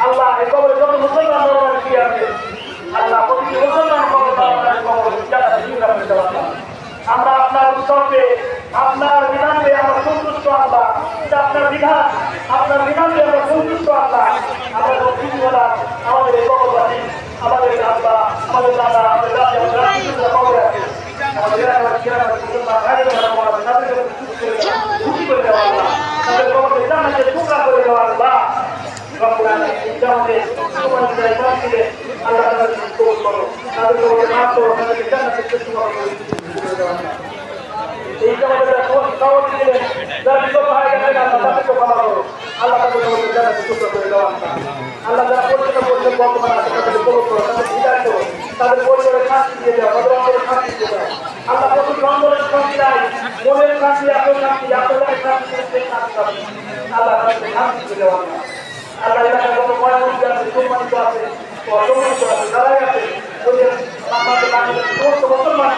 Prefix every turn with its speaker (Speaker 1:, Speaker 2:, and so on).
Speaker 1: আল্লাহ এই কবরে যত মুসলমান আছে আল্লাহ প্রতিটি মুসলমান আমরা আপনার উৎসবে আপনার বিধানে আমরা সন্তুষ্ট আল্লাহ আপনার বিধান আপনার বিধানে আমরা সন্তুষ্ট আল্লাহ আমাদের আমাদের এই কবরবাসী আমাদের আব্বা আমাদের দাদা আমাদের দাদা আমাদের কবরে আছে আমাদের খুশি করে দেওয়া আল্লাহ তাদের কবরে জান্নাতে টুকরা করে দেওয়া আল্লাহ আল্লাহ তাদের কবুল করো তাদের কবরে মাফ করো তাদেরকে জান্নাতে এই জামাতে দাওয়াত দিলেন যারা বিপদ হয়ে গেছে আল্লাহ তাদেরকে ক্ষমা করো আল্লাহ তাদের কবরে জান্নাতে টুকরা করে দেওয়া আল্লাহ যারা পরিচিত করছেন বর্তমান আছে তাদের কবুল করো তাদের হৃদয় করো তাদের পরিবারের শান্তি দিয়ে দাও তাদের অন্তরের শান্তি দিয়ে দাও আল্লাহ প্রচুর অন্তরের শান্তি নাই মনের শান্তি আপনার শান্তি আপনাদের শান্তি আল্লাহ তাদের শান্তি দিয়ে দেওয়া আল্লাহ এলাকায় যত ময়মনসিংহ আছে সম্মানিত আছে অসম্মানিত আছে যারাই আছে ওদের আমাদের সমস্ত মুসলমান